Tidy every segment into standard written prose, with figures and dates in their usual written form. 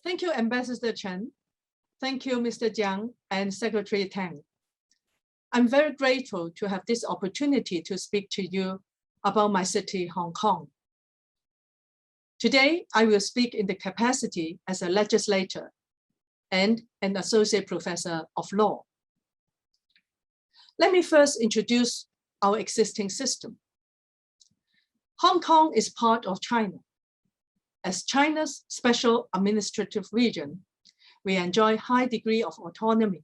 Thank you, Ambassador Chen. Thank you, Mr. Jiang and Secretary Tang. I'm very grateful to have this opportunity to speak to you about my city, Hong Kong. Today, I will speak in the capacity as a legislator and an associate professor of law. Let me first introduce our existing system. Hong Kong is part of China. As China's special administrative region, we enjoy high degree of autonomy,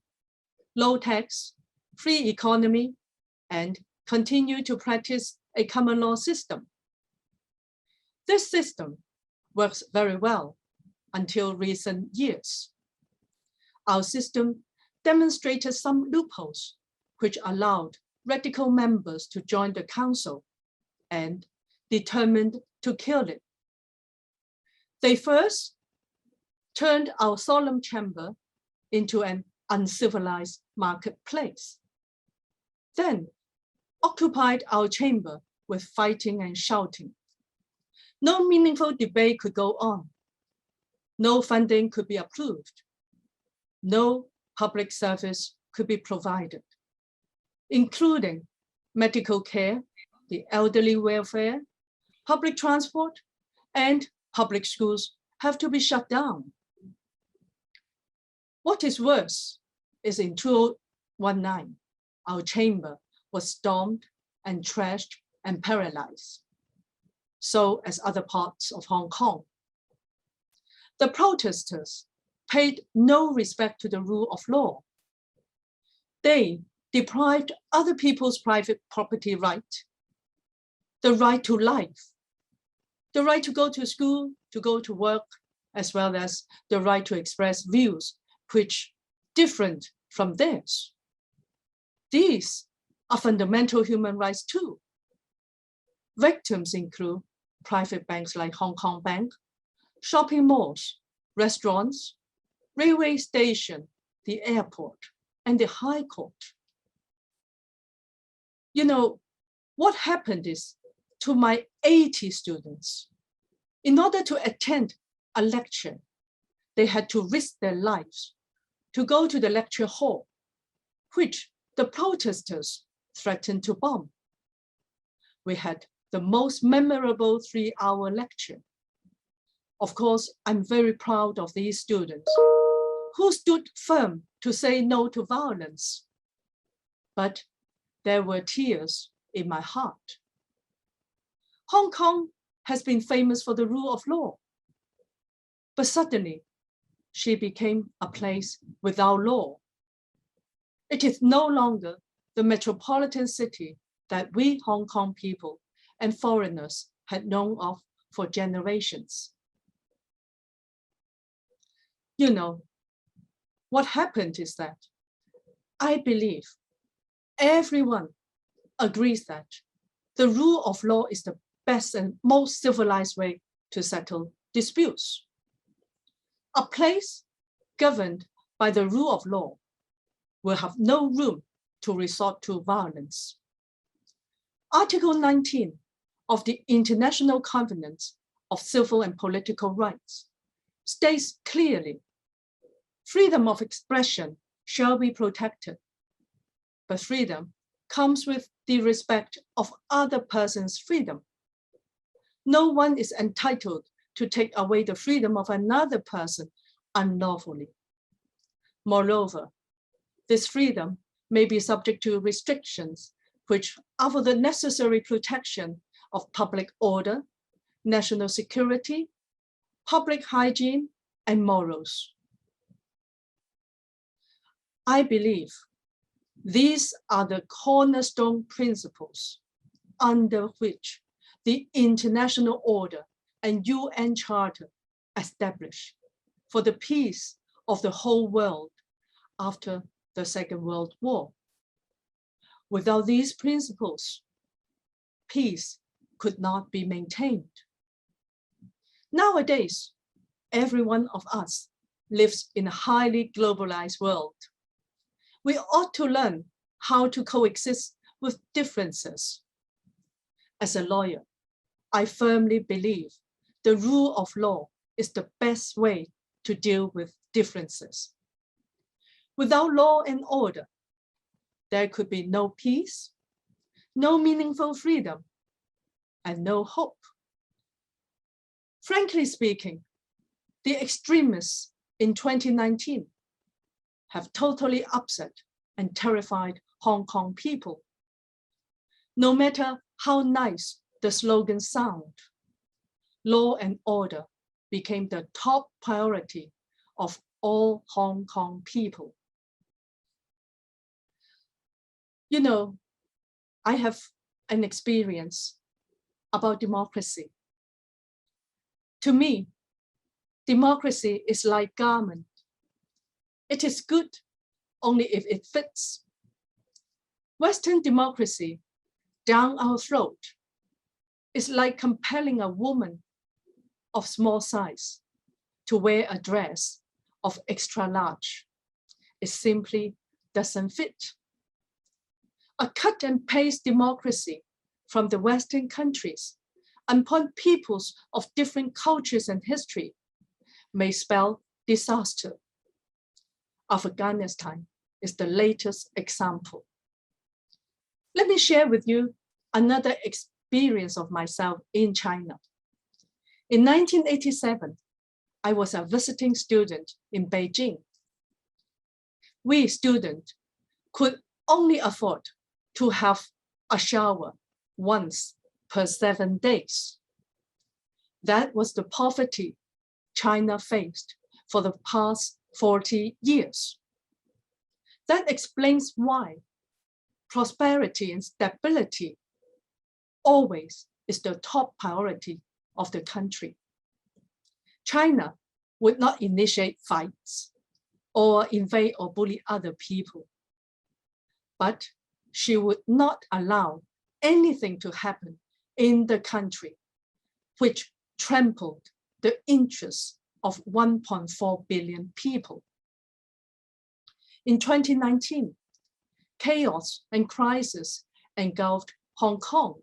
low tax, free economy, and continue to practice a common law system. This system works very well until recent years. Our system demonstrated some loopholes which allowed radical members to join the council and determined to kill it. They first turned our solemn chamber into an uncivilized marketplace, then occupied our chamber with fighting and shouting. No meaningful debate could go on. No funding could be approved. No public service could be provided, including medical care, the elderly welfare, public transport, and public schools have to be shut down. What is worse is in 2019, our chamber was stormed and trashed and paralyzed, so as other parts of Hong Kong. The protesters paid no respect to the rule of law. They deprived other people's private property right, the right to life, the right to go to school, to go to work, as well as the right to express views which different from theirs. These are fundamental human rights too. Victims include private banks like Hong Kong Bank, shopping malls, restaurants, railway station, the airport, and the High Court. You know, what happened is to my 80 students, in order to attend a lecture, they had to risk their lives to go to the lecture hall, which the protesters threatened to bomb. We had the most memorable 3-hour lecture. Of course, I'm very proud of these students who stood firm to say no to violence. But there were tears in my heart. Hong Kong has been famous for the rule of law, but suddenly she became a place without law. It is no longer the metropolitan city that we Hong Kong people and foreigners had known of for generations. You know, what happened is that I believe everyone agrees that the rule of law is the best and most civilized way to settle disputes. A place governed by the rule of law will have no room to resort to violence. Article 19 of the International Covenant of Civil and Political Rights states clearly, freedom of expression shall be protected, but freedom comes with the respect of other person's freedom. No one is entitled to take away the freedom of another person unlawfully. Moreover, this freedom may be subject to restrictions which are for the necessary protection of public order, national security, public hygiene, and morals. I believe these are the cornerstone principles under which the international order and UN Charter established for the peace of the whole world after the Second World War. Without these principles, peace could not be maintained. Nowadays, every one of us lives in a highly globalized world. We ought to learn how to coexist with differences. As a lawyer, I firmly believe the rule of law is the best way to deal with differences. Without law and order, there could be no peace, no meaningful freedom, and no hope. Frankly speaking, the extremists in 2019 have totally upset and terrified Hong Kong people. No matter how nice the slogans sound, law and order became the top priority of all Hong Kong people. You know, I have an experience about democracy. To me, democracy is like a garment. It is good only if it fits. Western democracy down our throat is like compelling a woman of small size to wear a dress of extra large. It simply doesn't fit. A cut and paste democracy from the Western countries upon peoples of different cultures and history may spell disaster. Afghanistan is the latest example. Let me share with you another experience of myself in China. In 1987, I was a visiting student in Beijing. We students could only afford to have a shower once per 7 days. That was the poverty China faced for the past 40 years. That explains why prosperity and stability always is the top priority of the country. China would not initiate fights or invade or bully other people, but she would not allow anything to happen in the country which trampled the interests of 1.4 billion people. In 2019, chaos and crisis engulfed Hong Kong.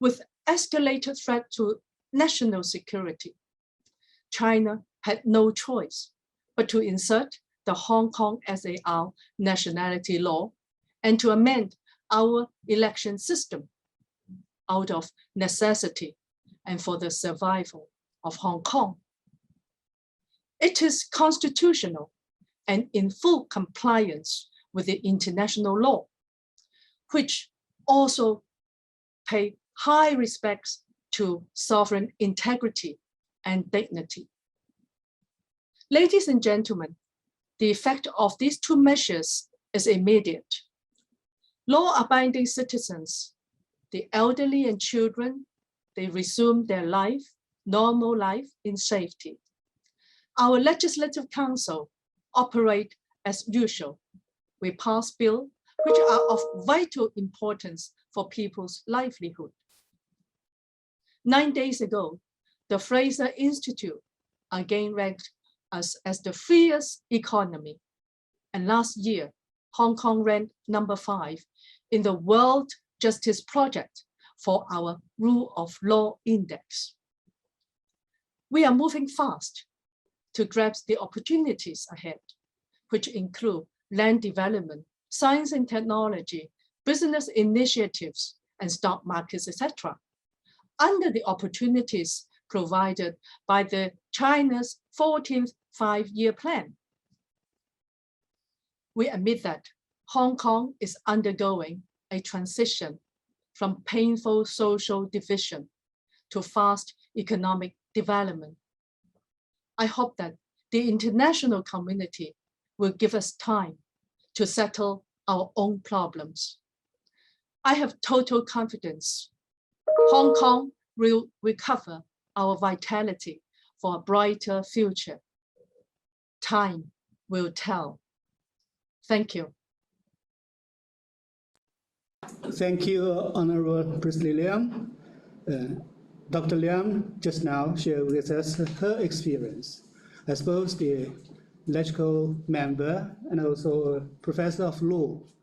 With escalated threat to national security, China had no choice but to insert the Hong Kong SAR nationality law and to amend our election system out of necessity and for the survival of Hong Kong. It is constitutional and in full compliance with the international law, which also pay high respects to sovereign integrity and dignity. Ladies and gentlemen, the effect of these two measures is immediate. Law-abiding citizens, the elderly and children, they resume their life, normal life in safety. Our Legislative Council operate as usual. We pass bills which are of vital importance for people's livelihood. 9 days ago, the Fraser Institute again ranked us as the freest economy. And last year, Hong Kong ranked number 5 in the World Justice Project for our Rule of Law Index. We are moving fast to grasp the opportunities ahead, which include land development, science and technology, business initiatives, and stock markets, etc., under the opportunities provided by the China's 14th five-year plan. We admit that Hong Kong is undergoing a transition from painful social division to fast economic development. I hope that the international community will give us time to settle our own problems. I have total confidence Hong Kong will recover our vitality for a brighter future. Time will tell. Thank you. Thank you, Honorable President Liang. Dr. Liang just now shared with us her experience as both the legislative member and also a professor of law